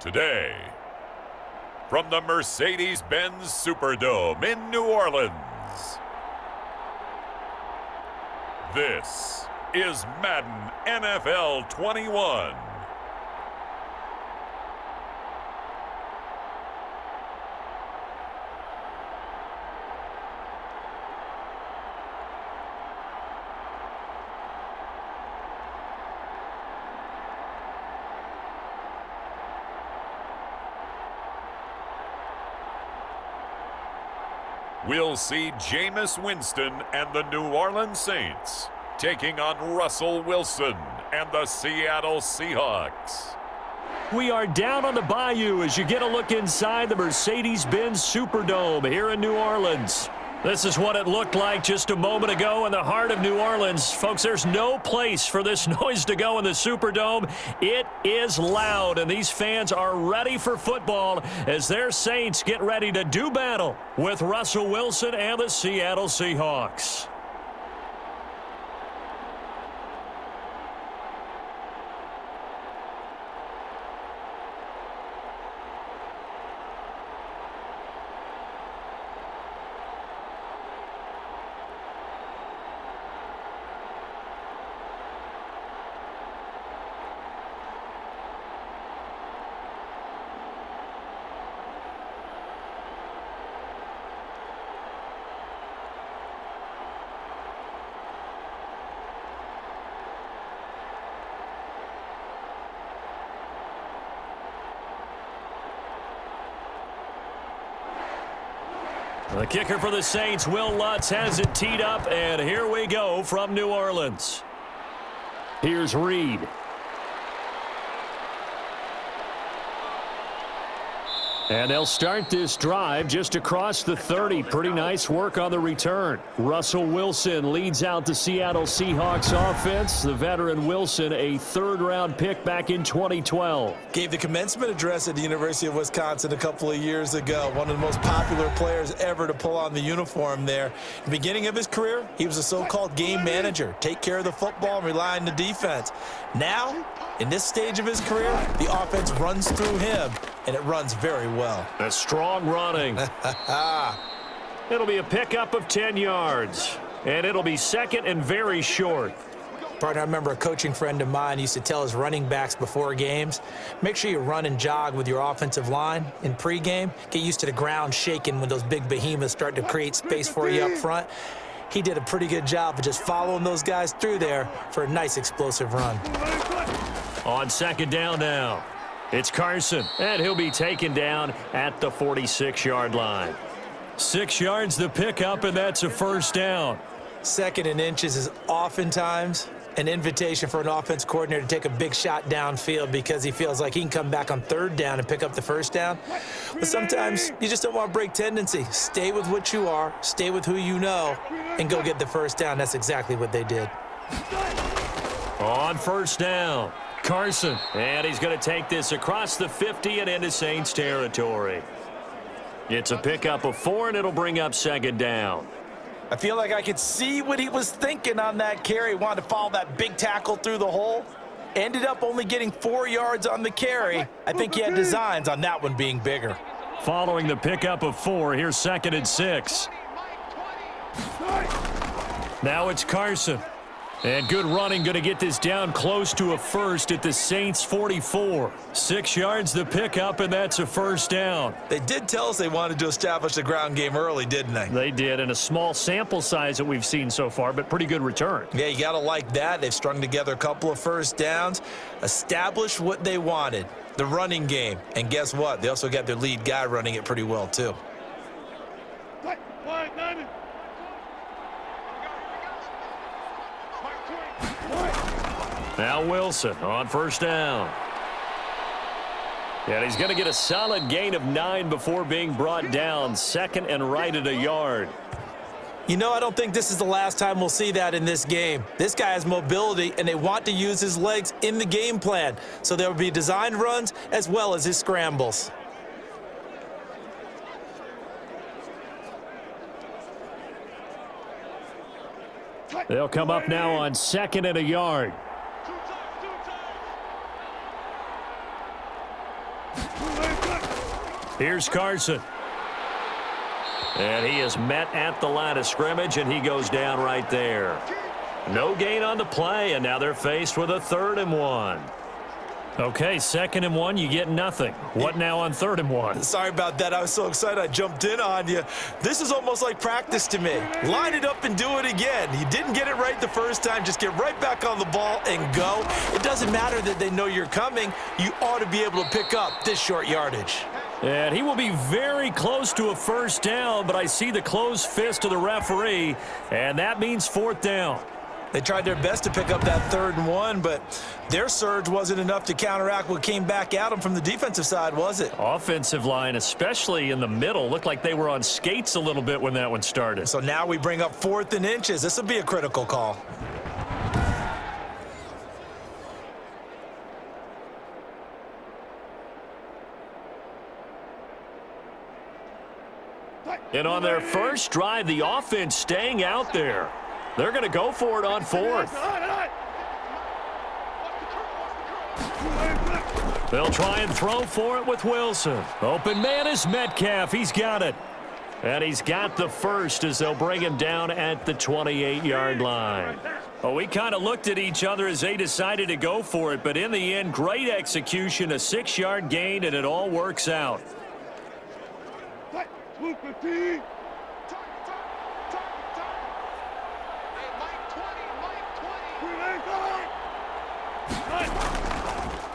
Today, from the Mercedes-Benz Superdome in New Orleans, this is Madden NFL 21. We'll see Jameis Winston and the New Orleans Saints taking on Russell Wilson and the Seattle Seahawks. We are down on the bayou as you get a look inside the Mercedes-Benz Superdome here in New Orleans. This is what it looked like just a moment ago in the heart of New Orleans. Folks, there's no place for this noise to go in the Superdome. It is loud, and these fans are ready for football as their Saints get ready to do battle with Russell Wilson and the Seattle Seahawks. The kicker for the Saints, Will Lutz, has it teed up, and here we go from New Orleans. Here's Reed. And they'll start this drive just across the 30. Pretty nice work on the return. Russell Wilson leads out the Seattle Seahawks offense. The veteran Wilson, a third-round pick back in 2012. Gave the commencement address at the University of Wisconsin a couple of years ago. One of the most popular players ever to pull on the uniform there. At the beginning of his career, he was a so-called game manager. Take care of the football and rely on the defense. Now, in this stage of his career, the offense runs through him, and it runs very well. A strong running. It'll be a pickup of 10 yards, and it'll be second and very short. Partner, I remember a coaching friend of mine used to tell his running backs before games, make sure you run and jog with your offensive line in pregame. Get used to the ground shaking when those big behemoths start to create space for you up front. He did a pretty good job of just following those guys through there for a nice explosive run. On second down now, it's Carson, and he'll be taken down at the 46-yard line. 6 yards the pickup, and that's a first down. Second and inches is oftentimes an invitation for an offense coordinator to take a big shot downfield because he feels like he can come back on third down and pick up the first down. But sometimes you just don't want to break tendency. Stay with what you are, stay with who you know, and go get the first down. That's exactly what they did. On first down, Carson, and he's going to take this across the 50 and into Saints territory. It's a pickup of 4, and it'll bring up second down. I feel like I could see what he was thinking on that carry. He wanted to follow that big tackle through the hole. Ended up only getting 4 yards on the carry. I think he had designs on that one being bigger. Following the pickup of 4, here's second and 6. Now it's Carson. And good running, going to get this down close to a first at the Saints 44. 6 yards the pickup, and that's a first down. They did tell us they wanted to establish the ground game early, didn't they? They did, and a small sample size that we've seen so far, but pretty good return. Yeah, you got to like that. They've strung together a couple of first downs, established what they wanted, the running game. And guess what? They also got their lead guy running it pretty well, too. Now Wilson on first down. And he's going to get a solid gain of 9 before being brought down. Second and right at a yard. You know, I don't think this is the last time we'll see that in this game. This guy has mobility, and they want to use his legs in the game plan. So there will be designed runs as well as his scrambles. They'll come up now on second and a yard. Here's Carson. And he is met at the line of scrimmage, and he goes down right there. No gain on the play, and now they're faced with a 3rd and 1. Okay, 2nd and 1, you get nothing. What now on 3rd and 1? Sorry about that. I was so excited I jumped in on you. This is almost like practice to me. Line it up and do it again. You didn't get it right the first time. Just get right back on the ball and go. It doesn't matter that they know you're coming. You ought to be able to pick up this short yardage. And he will be very close to a 1st down, but I see the closed fist of the referee, and that means 4th down. They tried their best to pick up that 3rd and 1, but their surge wasn't enough to counteract what came back at them from the defensive side, was it? Offensive line, especially in the middle, looked like they were on skates a little bit when that one started. So now we bring up 4th and inches. This will be a critical call. And on their first drive, the offense staying out there. They're going to go for it on 4th. They'll try and throw for it with Wilson. Open man is Metcalf. He's got it. And he's got the first as they'll bring him down at the 28-yard line. Well, we kind of looked at each other as they decided to go for it, but in the end, great execution, a 6-yard gain, and it all works out.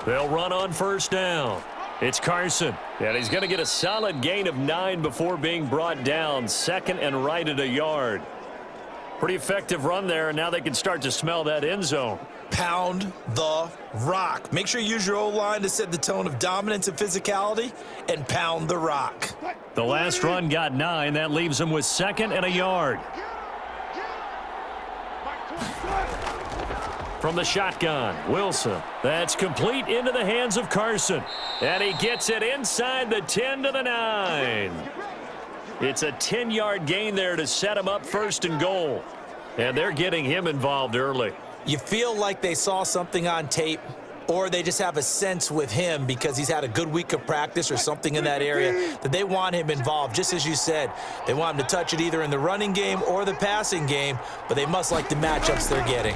They'll run on 1st down. It's Carson, and he's going to get a solid gain of 9 before being brought down. 2nd and right at a yard. Pretty effective run there, and now they can start to smell that end zone. Pound the rock. Make sure you use your O-line to set the tone of dominance and physicality, and pound the rock. The last run got 9. That leaves them with 2nd and a yard. From the shotgun, Wilson. That's complete into the hands of Carson. And he gets it inside the 10 to the 9. It's a 10-yard gain there to set him up 1st and goal. And they're getting him involved early. You feel like they saw something on tape, or they just have a sense with him because he's had a good week of practice or something in that area that they want him involved. Just as you said, they want him to touch it either in the running game or the passing game, but they must like the matchups they're getting.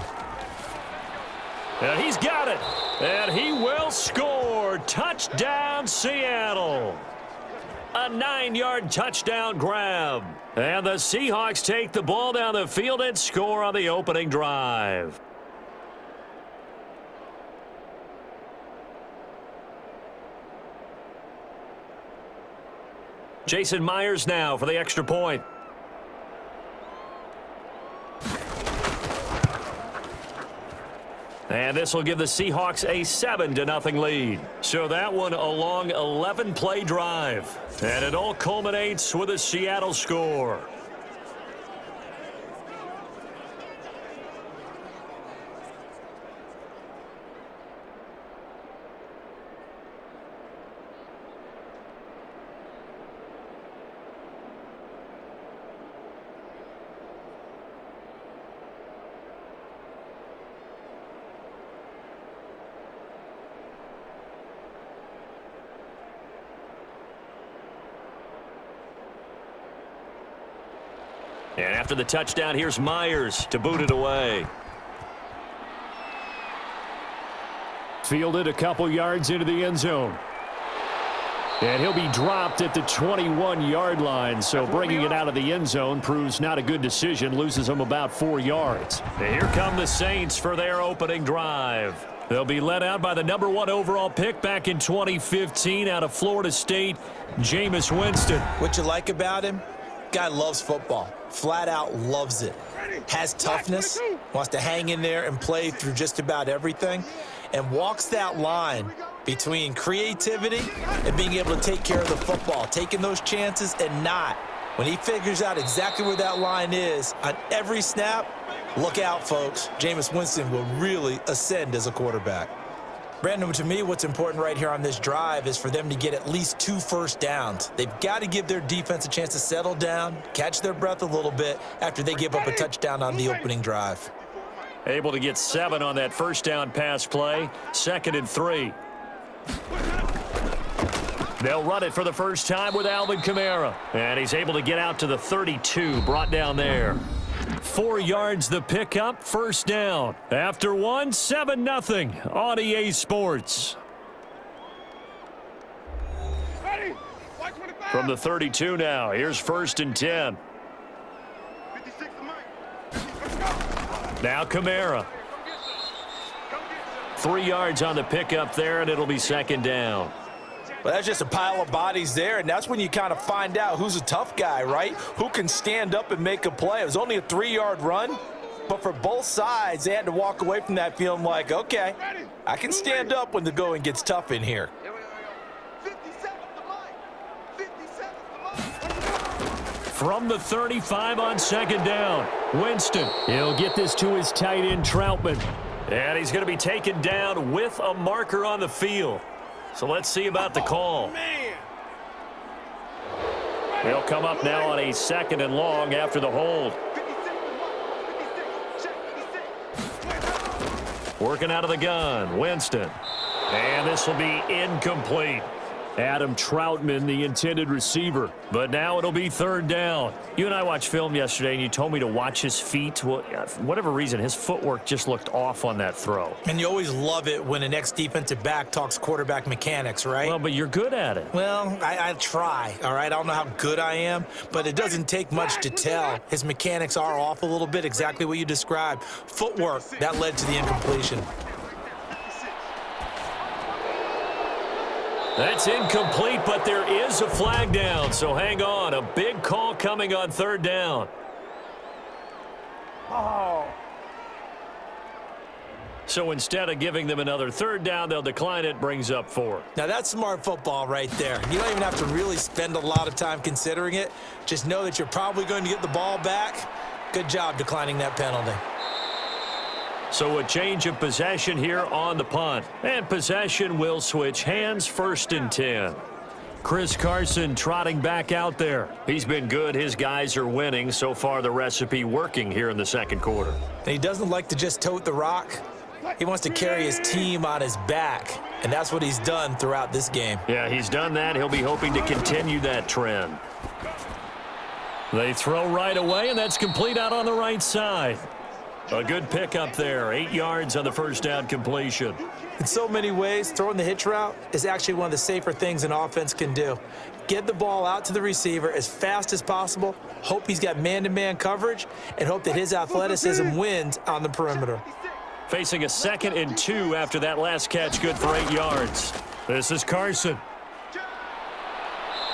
And he's got it. And he will score. Touchdown, Seattle. A 9-yard touchdown grab. And the Seahawks take the ball down the field and score on the opening drive. Jason Myers now for the extra point. And this will give the Seahawks a 7-0 lead. So that one a long 11-play drive. And it all culminates with a Seattle score. And after the touchdown, here's Myers to boot it away. Fielded a couple yards into the end zone. And he'll be dropped at the 21-yard line, so bringing it out of the end zone proves not a good decision, loses him about 4 yards. And here come the Saints for their opening drive. They'll be led out by the #1 overall pick back in 2015 out of Florida State, Jameis Winston. What you like about him? Guy loves football. Flat out loves it. Has toughness, wants to hang in there and play through just about everything, and walks that line between creativity and being able to take care of the football, taking those chances and not. When he figures out exactly where that line is on every snap, look out, folks. Jameis Winston will really ascend as a quarterback. Brandon, to me, what's important right here on this drive is for them to get at least 2 first downs. They've got to give their defense a chance to settle down, catch their breath a little bit after they give up a touchdown on the opening drive. Able to get 7 on that first down pass play. 2nd and 3. They'll run it for the first time with Alvin Kamara. And he's able to get out to the 32, brought down there. 4 yards the pickup, first down. After one, 7-0 on EA Sports. From the 32 now, here's 1st and 10. Now Kamara. 3 yards on the pickup there, and it'll be 2nd down. Well, that's just a pile of bodies there, and that's when you kind of find out who's a tough guy, right? Who can stand up and make a play. It was only a 3-yard run, but for both sides, they had to walk away from that feeling like, okay, I can stand up when the going gets tough in here. From the 35 on 2nd down, Winston. He'll get this to his tight end, Troutman. And he's going to be taken down with a marker on the field. So let's see about the call. They'll come up now on a 2nd and long after the hold. Working out of the gun, Winston. And this will be incomplete. Adam Troutman, the intended receiver. But now it'll be 3rd down. You and I watched film yesterday, and you told me to watch his feet. Well, for whatever reason, his footwork just looked off on that throw. And you always love it when an ex-defensive back talks quarterback mechanics, right? Well, but you're good at it. Well, I try, all right? I don't know how good I am, but it doesn't take much to tell. His mechanics are off a little bit, exactly what you described. Footwork, that led to the incompletion. That's incomplete, but there is a flag down, so hang on. A big call coming on 3rd down. So instead of giving them another 3rd down, they'll decline it, brings up 4. Now, that's smart football right there. You don't even have to really spend a lot of time considering it. Just know that you're probably going to get the ball back. Good job declining that penalty. So a change of possession here on the punt. And possession will switch hands, 1st and 10. Chris Carson trotting back out there. He's been good. His guys are winning. So far, the recipe working here in the 2nd quarter. And he doesn't like to just tote the rock. He wants to carry his team on his back. And that's what he's done throughout this game. Yeah, he's done that. He'll be hoping to continue that trend. They throw right away, and that's complete out on the right side. A good pickup there, 8 yards on the 1st down completion. In so many ways, throwing the hitch route is actually one of the safer things an offense can do. Get the ball out to the receiver as fast as possible, hope he's got man-to-man coverage, and hope that his athleticism wins on the perimeter. Facing a 2nd and 2 after that last catch, good for 8 yards. This is Carson.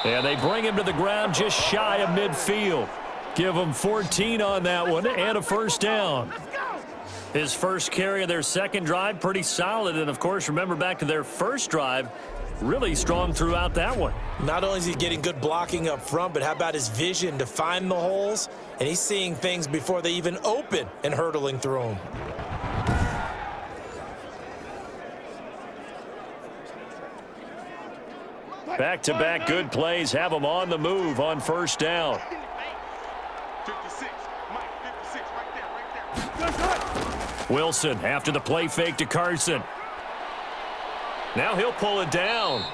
And they bring him to the ground just shy of midfield. Give him 14 on that one and a 1st down. His first carry of their 2nd drive, pretty solid. And, of course, remember back to their 1st drive, really strong throughout that one. Not only is he getting good blocking up front, but how about his vision to find the holes? And he's seeing things before they even open and hurtling through them. Back-to-back good plays have them on the move on 1st down. Wilson after the play fake to Carson. Now he'll pull it down.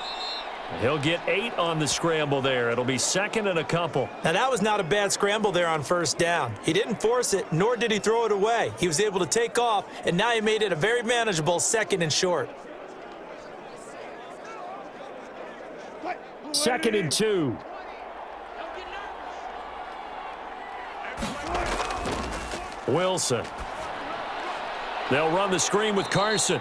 He'll get 8 on the scramble there. It'll be 2nd and a couple. Now, that was not a bad scramble there on 1st down. He didn't force it, nor did he throw it away. He was able to take off, and now he made it a very manageable 2nd and short. 2nd and 2. Wilson. They'll run the screen with Carson.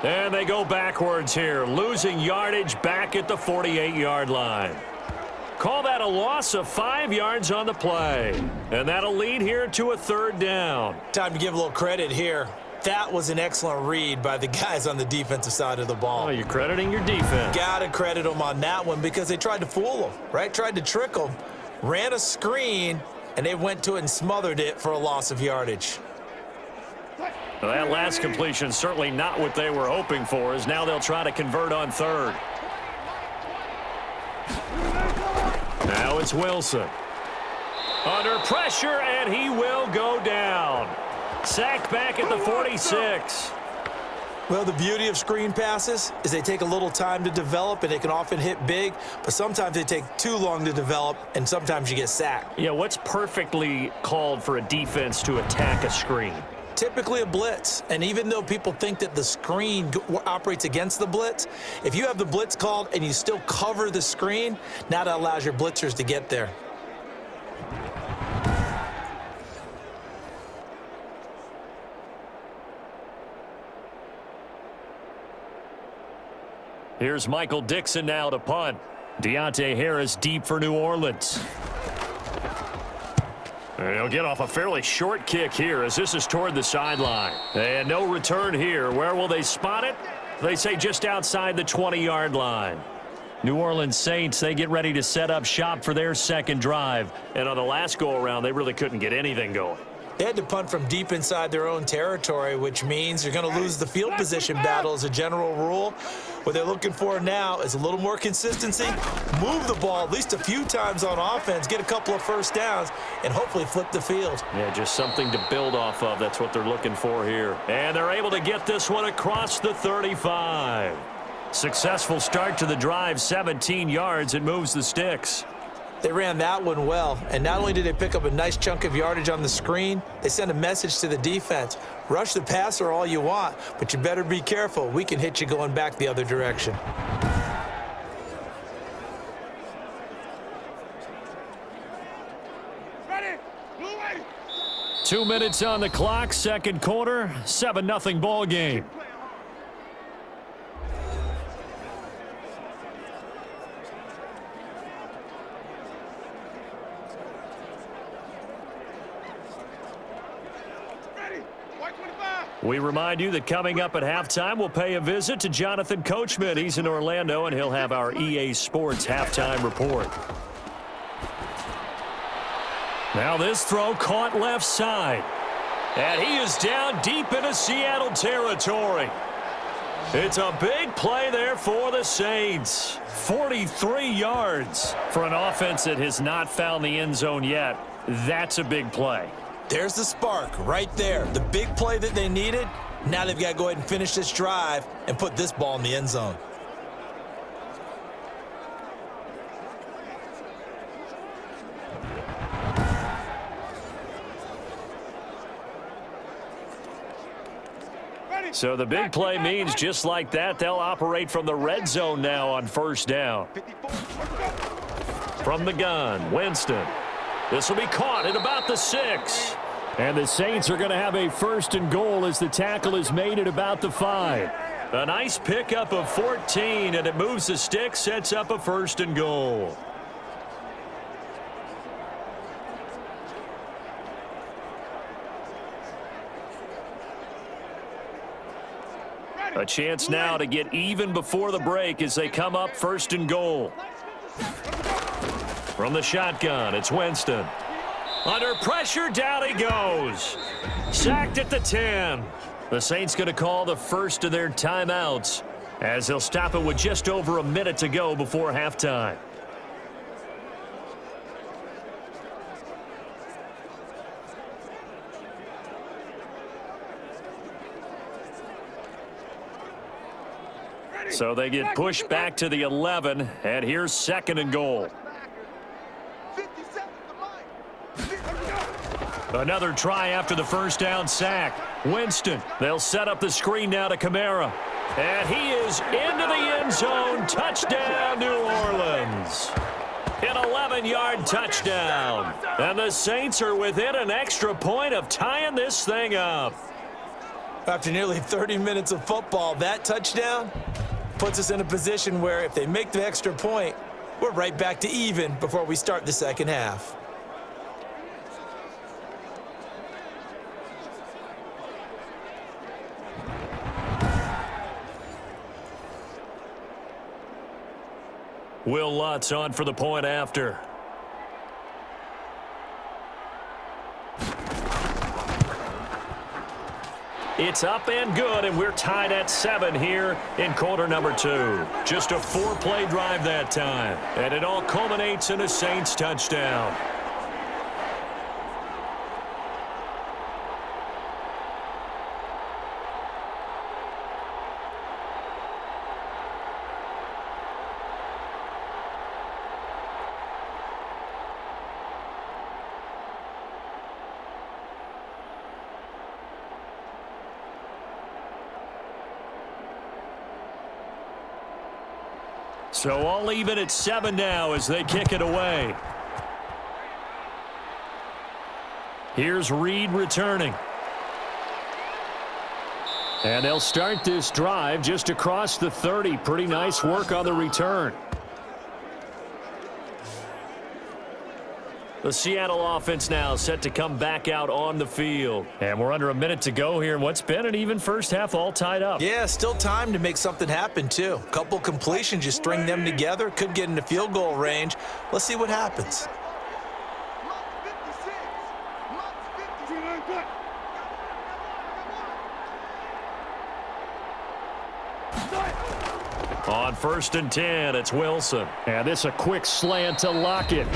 And they go backwards here, losing yardage back at the 48-yard line. Call that a loss of 5 yards on the play. And that'll lead here to a 3rd down. Time to give a little credit here. That was an excellent read by the guys on the defensive side of the ball. Oh, you're crediting your defense. Gotta credit them on that one because they tried to fool them, right? Tried to trick them, ran a screen, and they went to it and smothered it for a loss of yardage. Well, that last completion certainly not what they were hoping for, as now they'll try to convert on 3rd. Now it's Wilson. Under pressure, and he will go down. Sacked back at the 46. Well, the beauty of screen passes is they take a little time to develop, and they can often hit big, but sometimes they take too long to develop, and sometimes you get sacked. Yeah, what's perfectly called for a defense to attack a screen? Typically a blitz, and even though people think that the screen operates against the blitz, if you have the blitz called and you still cover the screen, now that allows your blitzers to get there. Here's Michael Dixon now to punt. Deontay Harris deep for New Orleans. And he'll get off a fairly short kick here as this is toward the sideline. And no return here. Where will they spot it? They say just outside the 20-yard line. New Orleans Saints, they get ready to set up shop for their second drive. And on the last go-around, they really couldn't get anything going. They had to punt from deep inside their own territory, which means you're going to lose the field position battle as a general rule. What they're looking for now is a little more consistency, move the ball at least a few times on offense, get a couple of first downs, and hopefully flip the field. Yeah, just something to build off of. That's what they're looking for here. And they're able to get this one across the 35. Successful start to the drive, 17 yards. It moves the sticks. They ran that one well, and not only did they pick up a nice chunk of yardage on the screen, they sent a message to the defense. Rush the passer all you want, but you better be careful. We can hit you going back the other direction. Ready? 2 minutes on the clock, second quarter, 7-0 ball game. We remind you that coming up at halftime, we'll pay a visit to Jonathan Coachman. He's in Orlando, and he'll have our EA Sports halftime report. Now this throw caught left side. And he is down deep into Seattle territory. It's a big play there for the Saints. 43 yards for an offense that has not found the end zone yet. That's a big play. There's the spark right there. The big play that they needed. Now they've got to go ahead and finish this drive and put this ball in the end zone. So the big play means just like that, they'll operate from the red zone now on first down. From the gun, Winston. This will be caught at about the 6. And the Saints are going to have a first and goal as the tackle is made at about the 5. A nice pickup of 14, and it moves the stick, sets up a first and goal. A chance now to get even before the break as they come up first and goal. From the shotgun, it's Winston. Under pressure, down he goes. Sacked at the 10. The Saints going to call the first of their timeouts as they'll stop it with just over a minute to go before halftime. So they get pushed back to the 11, and here's second and goal. Another try after the first down sack. Winston, they'll set up the screen now to Kamara. And he is into the end zone. Touchdown, New Orleans. An 11-yard touchdown. And the Saints are within an extra point of tying this thing up. After nearly 30 minutes of football, that touchdown puts us in a position where if they make the extra point, we're right back to even before we start the second half. Will Lutz on for the point after. It's up and good, and we're tied at 7 here in quarter number 2. Just a 4-play drive that time, and it all culminates in a Saints touchdown. So all even at 7 now as they kick it away. Here's Reed returning. And they'll start this drive just across the 30. Pretty nice work on the return. The Seattle offense now set to come back out on the field. And we're under a minute to go here in what's been an even first half, all tied up. Yeah, still time to make something happen, too. Couple completions, you string them together, could get into field goal range. Let's see what happens. On 1st and 10, it's Wilson. And this a quick slant to Lockett.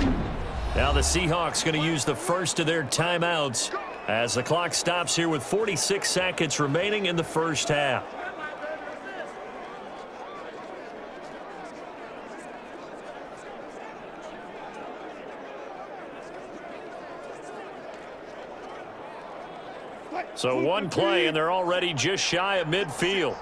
Now the Seahawks going to use the first of their timeouts as the clock stops here with 46 seconds remaining in the first half. So one play and they're already just shy of midfield.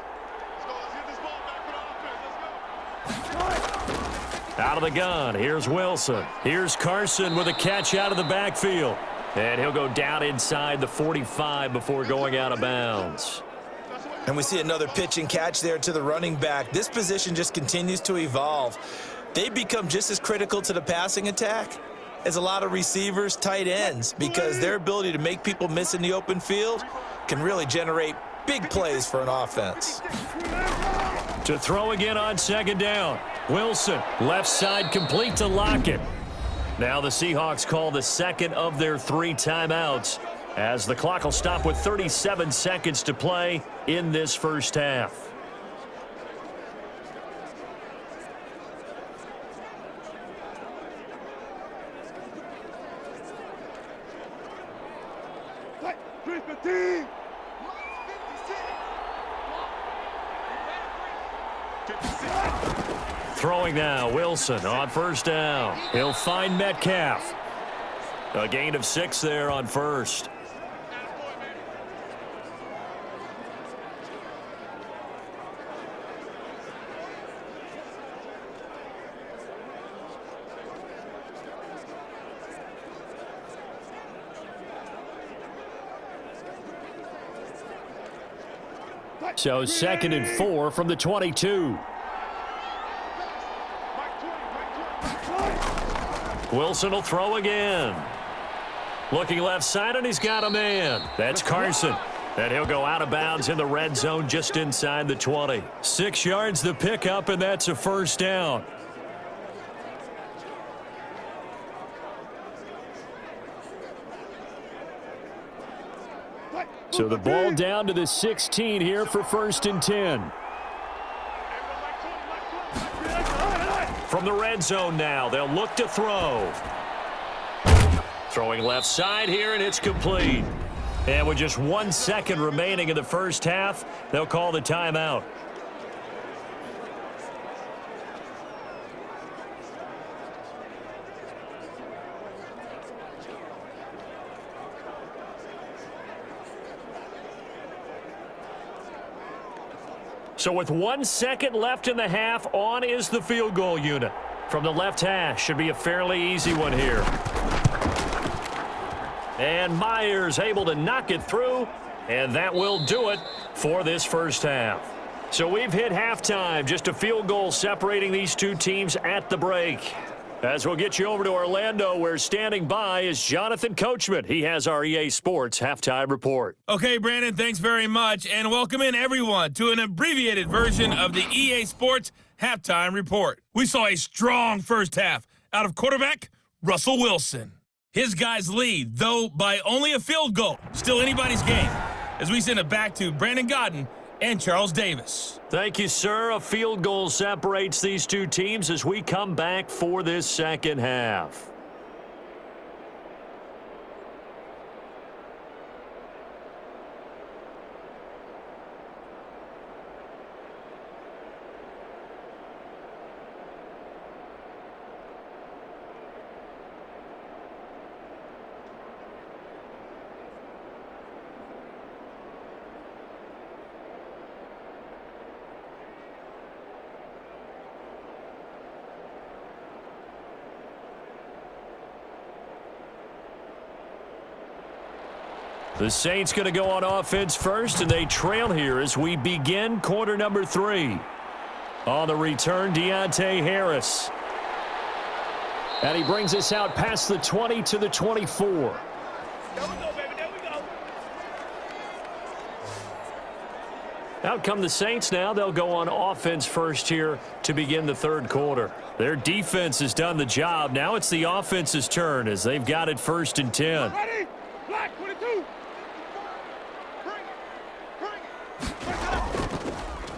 Out of the gun, here's Wilson. Here's Carson with a catch out of the backfield. And he'll go down inside the 45 before going out of bounds. And we see another pitch and catch there to the running back. This position just continues to evolve. They become just as critical to the passing attack as a lot of receivers, tight ends, because their ability to make people miss in the open field can really generate big plays for an offense. To throw again on 2nd down. Wilson, left side complete to Lockett. Now the Seahawks call the second of their 3 timeouts as the clock will stop with 37 seconds to play in this first half. Throwing now, Wilson on 1st down. He'll find Metcalf. A gain of 6 there on 1st. So 2nd and 4 from the 22. Wilson will throw again. Looking left side, and he's got a man. That's Carson. And he'll go out of bounds in the red zone just inside the 20. 6 yards the pickup, and that's a 1st down. So the ball down to the 16 here for 1st and 10. From the red zone now, they'll look to throw. Throwing left side here, and it's complete. And with just 1 second remaining in the first half, they'll call the timeout. So with 1 second left in the half, on is the field goal unit. From the left hash, should be a fairly easy one here. And Myers able to knock it through, and that will do it for this first half. So we've hit halftime, just a field goal separating these two teams at the break. As we'll get you over to Orlando, where standing by is Jonathan Coachman. He has our EA Sports halftime report. Okay, Brandon, thanks very much, and welcome in everyone to an abbreviated version of the EA Sports halftime report. We saw a strong first half out of quarterback Russell Wilson. His guys lead, though by only a field goal. Still anybody's game, as we send it back to Brandon Godden and Charles Davis. Thank you, sir. A field goal separates these two teams as we come back for this second half. The Saints going to go on offense first, and they trail here as we begin quarter number 3. On the return, Deontay Harris. And he brings us out past the 20 to the 24. There we go, baby. There we go. Out come the Saints now. They'll go on offense first here to begin the third quarter. Their defense has done the job. Now it's the offense's turn as they've got it 1st and 10. Ready? Black 22.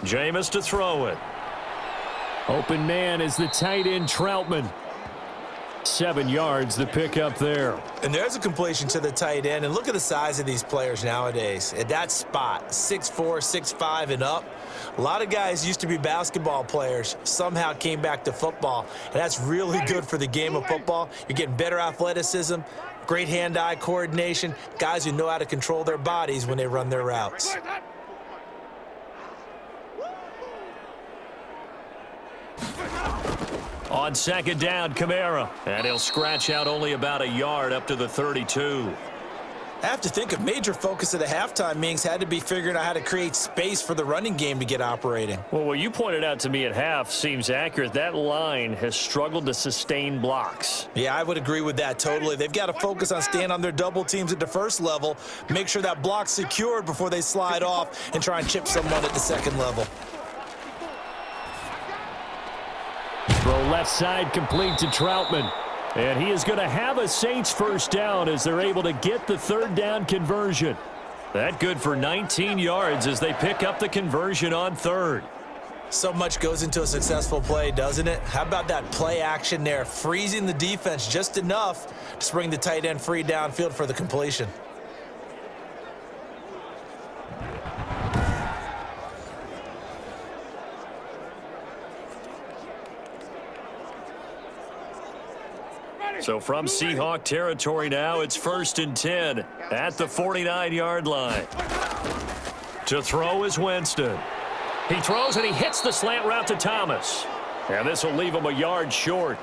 Jameis to throw it. Open man is the tight end Troutman. 7 yards the pickup there. And there's a completion to the tight end. And look at the size of these players nowadays. At that spot, 6'4", 6'5", and up. A lot of guys used to be basketball players, somehow came back to football. And that's really good for the game of football. You're getting better athleticism, great hand-eye coordination, guys who know how to control their bodies when they run their routes. On 2nd down, Kamara. And he'll scratch out only about a yard up to the 32. I have to think a major focus of the halftime meetings had to be figuring out how to create space for the running game to get operating. Well, what you pointed out to me at half seems accurate. That line has struggled to sustain blocks. Yeah, I would agree with that totally. They've got to focus on staying on their double teams at the first level, make sure that block's secured before they slide off and try and chip someone at the second level. Throw left side complete to Troutman. And he is going to have a Saints first down as they're able to get the 3rd down conversion. That good for 19 yards as they pick up the conversion on 3rd. So much goes into a successful play, doesn't it? How about that play action there, freezing the defense just enough to bring the tight end free downfield for the completion. So from Seahawk territory now, it's 1st and 10 at the 49-yard line. To throw is Winston. He throws and he hits the slant route to Thomas. And this will leave him a yard short.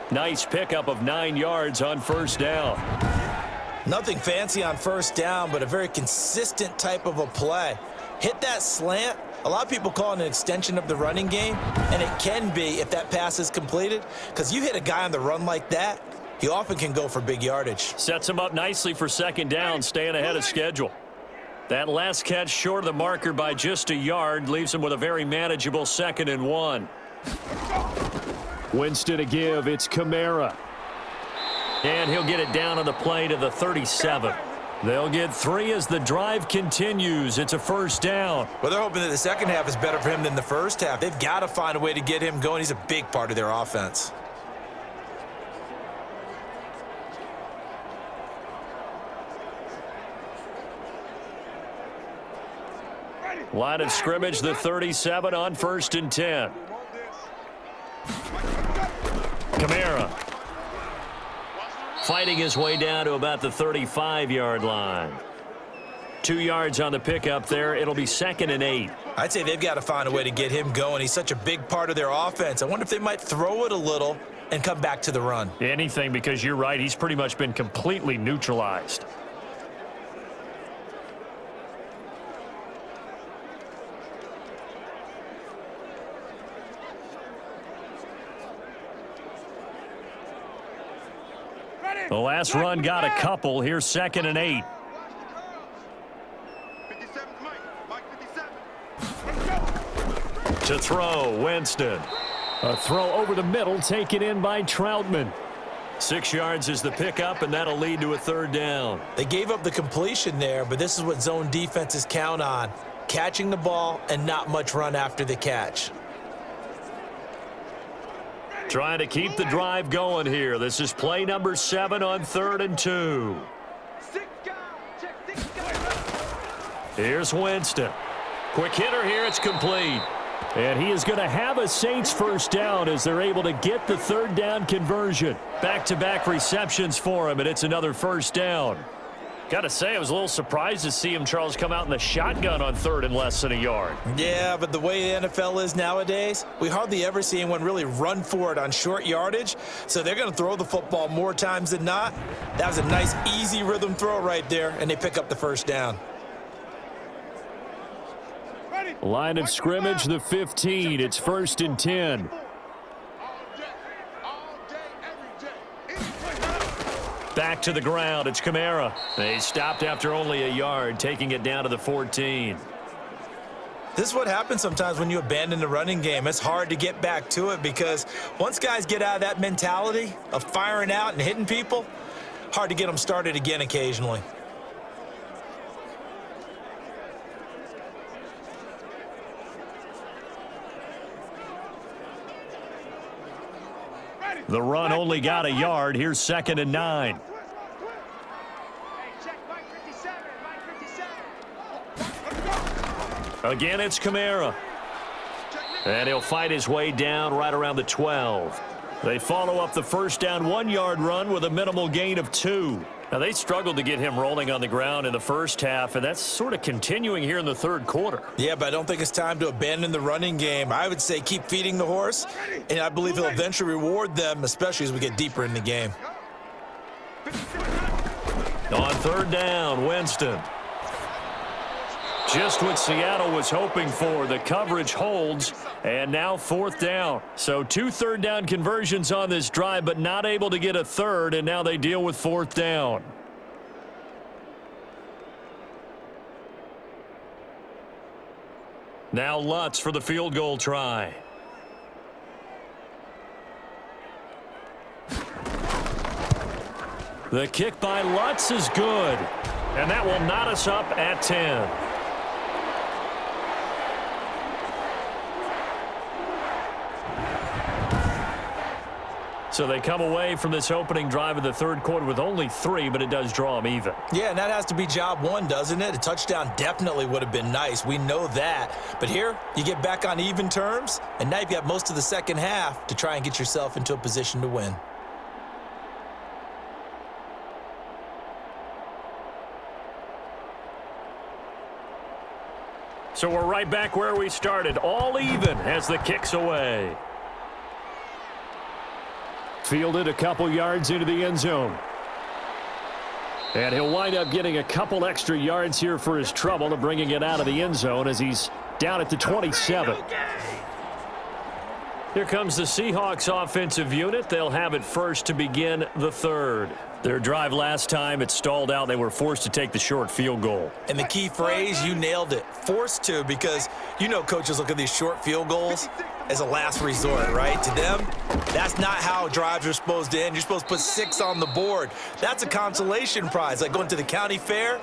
Nice pickup of 9 yards on 1st down. Nothing fancy on 1st down, but a very consistent type of a play. Hit that slant. A lot of people call it an extension of the running game, and it can be if that pass is completed, because you hit a guy on the run like that, he often can go for big yardage. Sets him up nicely for 2nd down, staying ahead of schedule. That last catch short of the marker by just a yard leaves him with a very manageable 2nd and 1. Winston to give, it's Kamara. And he'll get it down on the play to the 37. They'll get 3 as the drive continues. It's a 1st down. Well, they're hoping that the second half is better for him than the first half. They've got to find a way to get him going. He's a big part of their offense. Line of scrimmage, the 37 on 1st and 10. Kamara fighting his way down to about the 35-yard line. 2 yards on the pickup there. It'll be 2nd and 8. I'd say they've got to find a way to get him going. He's such a big part of their offense. I wonder if they might throw it a little and come back to the run. Anything, because you're right. He's pretty much been completely neutralized. The last run got a couple. Here's 2nd and 8. 57, Mike 57. To throw, Winston. A throw over the middle, taken in by Troutman. 6 yards is the pickup, and that'll lead to a 3rd down. They gave up the completion there, but this is what zone defenses count on. Catching the ball and not much run after the catch. Trying to keep the drive going here. This is play number 7 on 3rd and 2. Here's Winston. Quick hitter here. It's complete. And he is going to have a Saints first down as they're able to get the 3rd down conversion. Back-to-back receptions for him, and it's another 1st down. Got to say, I was a little surprised to see him, Charles, come out in the shotgun on third and less than a yard. Yeah, but the way the NFL is nowadays, we hardly ever see anyone really run for it on short yardage. So they're going to throw the football more times than not. That was a nice, easy rhythm throw right there, and they pick up the first down. Line of scrimmage, the 15. It's 1st and 10. Back to the ground. It's Kamara. They stopped after only a yard, taking it down to the 14. This is what happens sometimes when you abandon the running game. It's hard to get back to it because once guys get out of that mentality of firing out and hitting people, hard to get them started again occasionally. The run only got a yard. Here's 2nd and 9. Again, it's Kamara. And he'll fight his way down right around the 12. They follow up the first down 1-yard run with a minimal gain of 2. Now, they struggled to get him rolling on the ground in the first half, and that's sort of continuing here in the third quarter. Yeah, but I don't think it's time to abandon the running game. I would say keep feeding the horse, and I believe he'll eventually reward them, especially as we get deeper in the game. On third down, Winston. Just what Seattle was hoping for. The coverage holds, and now 4th down. So 2 third-down conversions on this drive, but not able to get a third, and now they deal with 4th down. Now Lutz for the field goal try. The kick by Lutz is good, and that will knot us up at 10. So they come away from this opening drive of the third quarter with only 3, but it does draw them even. Yeah, and that has to be job 1, doesn't it? A touchdown definitely would have been nice. We know that. But here, you get back on even terms, and now you've got most of the second half to try and get yourself into a position to win. So we're right back where we started, all even as the kick's away. Fielded a couple yards into the end zone. And he'll wind up getting a couple extra yards here for his trouble to bringing it out of the end zone as he's down at the 27. Here comes the Seahawks offensive unit. They'll have it first to begin the third. Their drive last time, it stalled out. They were forced to take the short field goal. And the key phrase, you nailed it. Forced to, because you know coaches look at these short field goals as a last resort, right? To them, that's not how drives are supposed to end. You're supposed to put 6 on the board. That's a consolation prize. Like going to the county fair,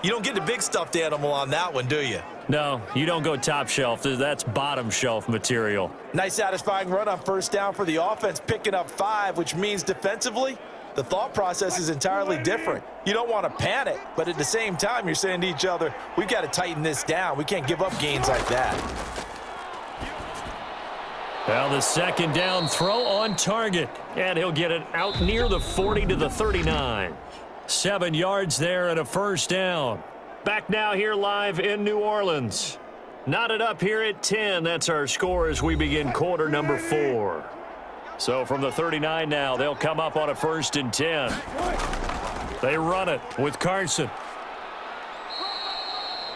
you don't get the big stuffed animal on that one, do you? No, you don't go top shelf. That's bottom shelf material. Nice satisfying run on first down for the offense, picking up 5, which means defensively, the thought process is entirely different. You don't want to panic, but at the same time, you're saying to each other, we've got to tighten this down. We can't give up gains like that. Well, the second down throw on target, and he'll get it out near the 40 to the 39. 7 yards there and a first down. Back now here live in New Orleans. Knotted up here at 10. That's our score as we begin quarter number 4. So from the 39 now, they'll come up on a 1st and 10. They run it with Carson.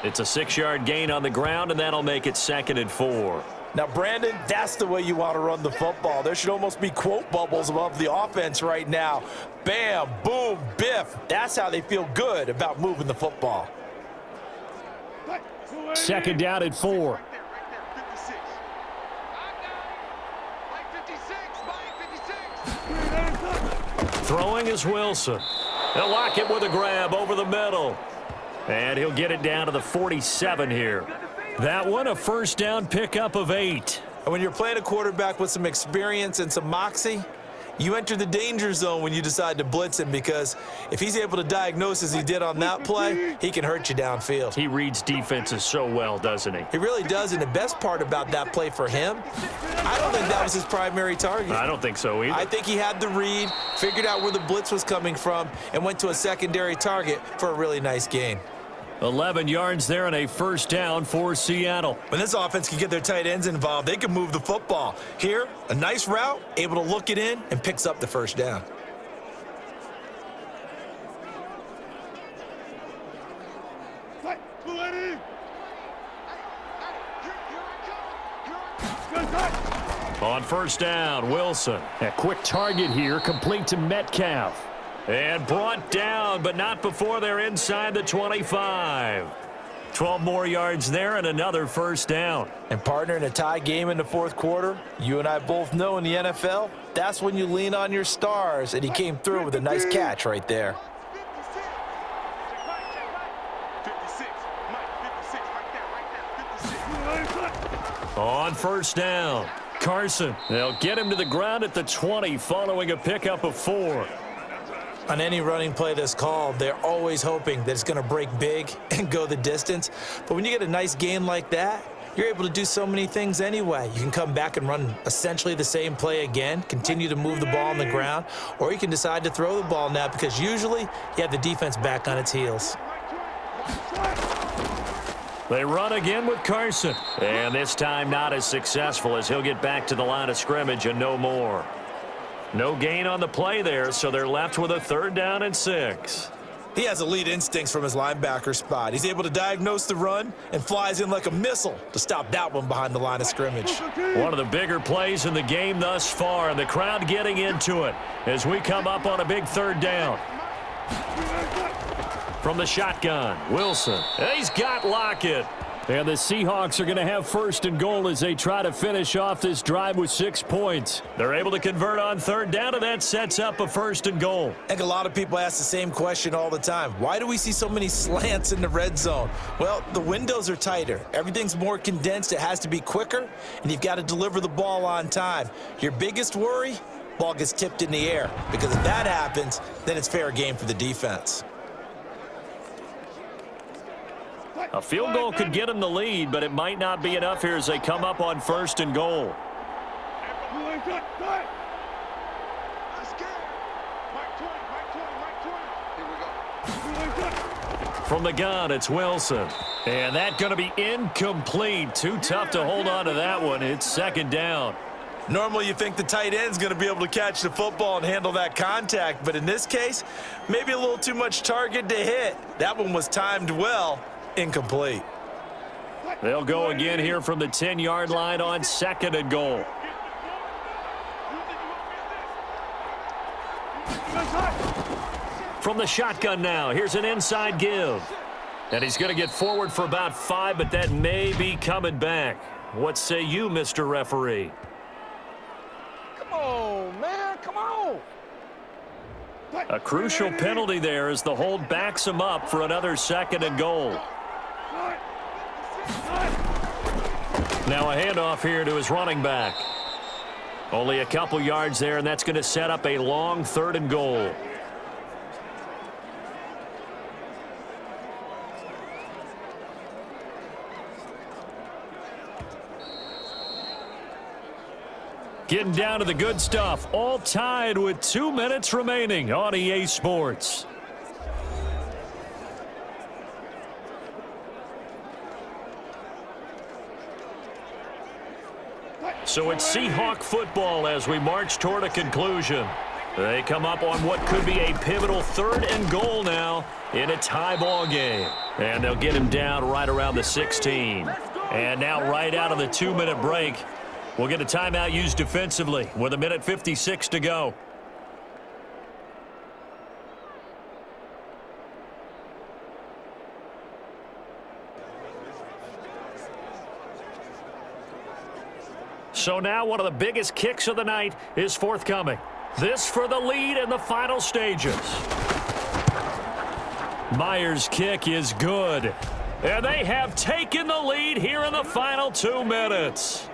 It's a 6-yard gain on the ground, and that'll make it 2nd and 4. Now, Brandon, that's the way you want to run the football. There should almost be quote bubbles above the offense right now. Bam, boom, biff. That's how they feel good about moving the football. 2nd down at 4. Throwing is Wilson. They'll lock it with a grab over the middle. And he'll get it down to the 47 here. That one, a first down pickup of 8. And when you're playing a quarterback with some experience and some moxie, You enter the danger zone when you decide to blitz him, because if he's able to diagnose as he did on that play, he can hurt you downfield. He reads defenses so well, doesn't he? He really does, and the best part about that play for him, I don't think that was his primary target. I don't think so either. I think he had the read, figured out where the blitz was coming from, and went to a secondary target for a really nice gain. 11 yards there and a first down for Seattle. When this offense can get their tight ends involved, they can move the football. Here, a nice route, able to look it in, and picks up the first down. On first down, Wilson. A quick target here, complete to Metcalf. And brought down, but not before they're inside the 25. 12 more yards there and another first down. And partner, in a tie game in the fourth quarter, you and I both know in the NFL, that's when you lean on your stars, and he came through with a nice catch right there. On first down, Carson. They'll get him to the ground at the 20 following a pickup of 4. On any running play that's called, they're always hoping that it's going to break big and go the distance. But when you get a nice gain like that, you're able to do so many things anyway. You can come back and run essentially the same play again, continue to move the ball on the ground, or you can decide to throw the ball now, because usually you have the defense back on its heels. They run again with Carson. And this time not as successful, as he'll get back to the line of scrimmage and no more. No gain on the play there, so they're left with a third down and 6. He has elite instincts from his linebacker spot. He's able to diagnose the run and flies in like a missile to stop that one behind the line of scrimmage. One of the bigger plays in the game thus far, and the crowd getting into it as we come up on a big third down. From the shotgun, Wilson. He's got Lockett. And the Seahawks are going to have first and goal as they try to finish off this drive with 6 points. They're able to convert on third down, and that sets up a first and goal. I think a lot of people ask the same question all the time. Why do we see so many slants in the red zone? Well, the windows are tighter. Everything's more condensed. It has to be quicker, and you've got to deliver the ball on time. Your biggest worry? Ball gets tipped in the air, because if that happens, then it's fair game for the defense. A field goal could get them the lead, but it might not be enough here as they come up on first and goal. From the gun, it's Wilson. And that's going to be incomplete. Too tough to hold on to that one. It's second down. Normally you think the tight end's going to be able to catch the football and handle that contact, but in this case, maybe a little too much target to hit. That one was timed well. Incomplete. They'll go again here from the 10-yard line on second and goal. From the shotgun now, here's an inside give. And he's going to get forward for about 5, but that may be coming back. What say you, Mr. Referee? Come on, man, come on. A crucial penalty there as the hold backs him up for another second and goal. Now a handoff here to his running back. Only a couple yards there, and that's going to set up a long third and goal. Getting down to the good stuff, all tied with 2 minutes remaining on EA Sports. So it's Seahawk football as we march toward a conclusion. They come up on what could be a pivotal third and goal now in a tie ball game. And they'll get him down right around the 16. And now right out of the 2-minute break, we'll get a timeout used defensively with 1:56 to go. So now one of the biggest kicks of the night is forthcoming. This for the lead in the final stages. Myers' kick is good. And they have taken the lead here in the final 2 minutes.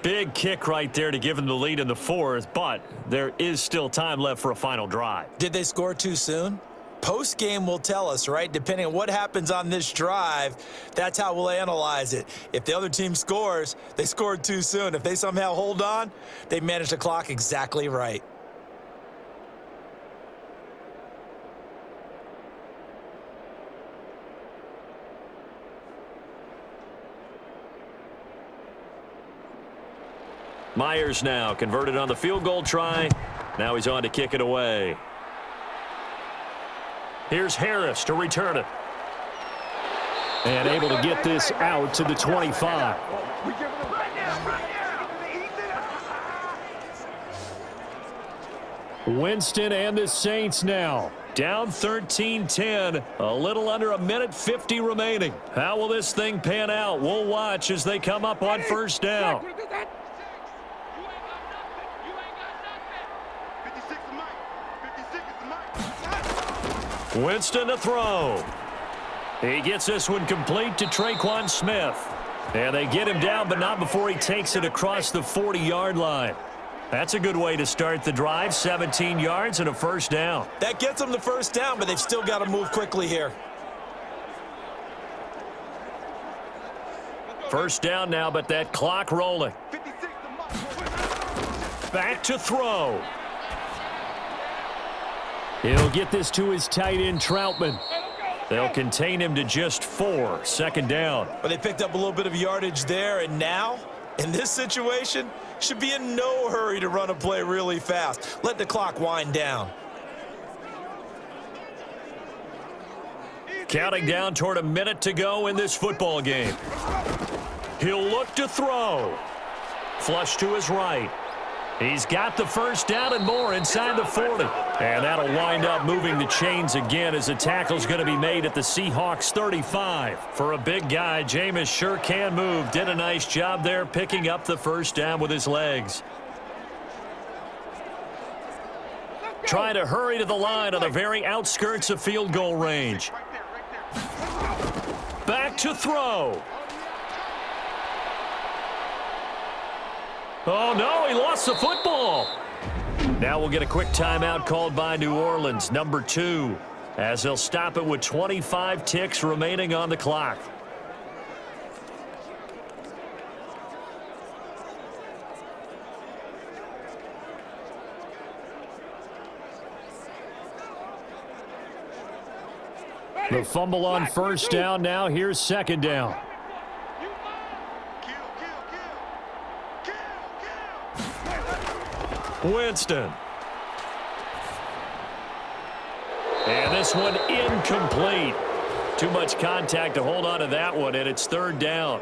Big kick right there to give them the lead in the fourth, but there is still time left for a final drive. Did they score too soon? Post-game will tell us, right? Depending on what happens on this drive, that's how we'll analyze it. If the other team scores, they scored too soon. If they somehow hold on, they managed the clock exactly right. Myers now converted on the field goal try. Now he's on to kick it away. Here's Harris to return it. And able to get this out to the 25. Winston and the Saints now down 13-10. A little under a minute 50 remaining. How will this thing pan out? We'll watch as they come up on first down. Winston to throw. He gets this one complete to Traquan Smith. And they get him down, but not before he takes it across the 40-yard line. That's a good way to start the drive. 17 yards and a first down. That gets them the first down, but they've still got to move quickly here. First down now, but that clock rolling. Back to throw. He'll get this to his tight end, Troutman. They'll contain him to just 4. Second down. But they picked up a little bit of yardage there, and now, in this situation, should be in no hurry to run a play really fast. Let the clock wind down. Counting down toward a minute to go in this football game. He'll look to throw. Flush to his right. He's got the first down and more inside the 40. And that'll wind up moving the chains again as the tackle's going to be made at the Seahawks 35. For a big guy, Jameis sure can move. Did a nice job there picking up the first down with his legs. Trying to hurry to the line on the very outskirts of field goal range. Back to throw. Oh, no, he lost the football. Now we'll get a quick timeout called by New Orleans, number 2, as they'll stop it with 25 ticks remaining on the clock. The fumble on first down now. Here's second down. Winston. And this one incomplete. Too much contact to hold on to that one, and it's third down.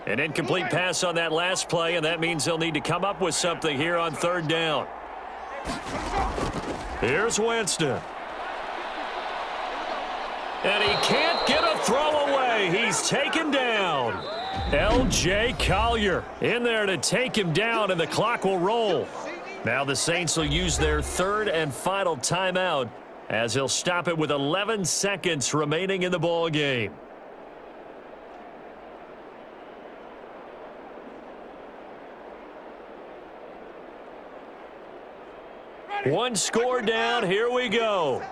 An incomplete pass on that last play, and that means they'll need to come up with something here on third down. Here's Winston. And he can't get a throw away. He's taken down. L.J. Collier in there to take him down, and the clock will roll. Now the Saints will use their third and final timeout as they'll stop it with 11 seconds remaining in the ball game. One score down. Here we go.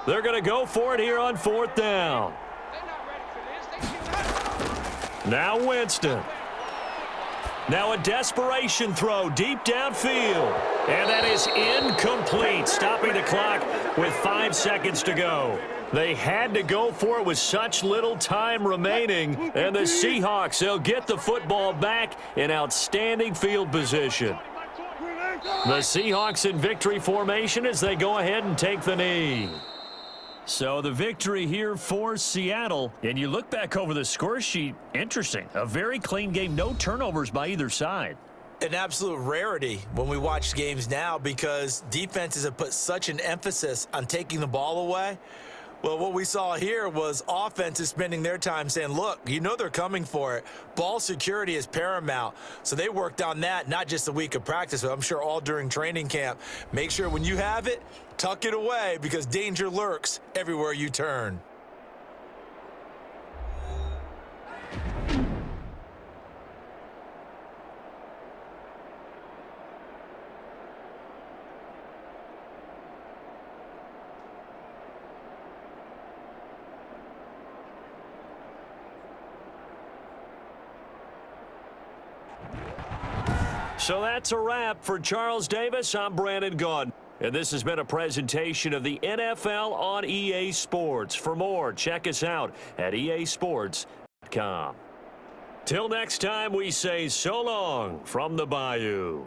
They're going to go for it here on fourth down. Now Winston. Now a desperation throw deep downfield. And that is incomplete, stopping the clock with 5 seconds to go. They had to go for it with such little time remaining. And the Seahawks, they'll get the football back in outstanding field position. The Seahawks in victory formation as they go ahead and take the knee. So the victory here for Seattle. And you look back over the score sheet, interesting. A very clean game, no turnovers by either side. An absolute rarity when we watch games now because defenses have put such an emphasis on taking the ball away. Well, what we saw here was offenses spending their time saying, look, you know they're coming for it. Ball security is paramount. So they worked on that, not just a week of practice, but I'm sure all during training camp. Make sure when you have it, tuck it away because danger lurks everywhere you turn. So that's a wrap for Charles Davis. I'm Brandon Gunn. And this has been a presentation of the NFL on EA Sports. For more, check us out at easports.com. Till next time, we say so long from the Bayou.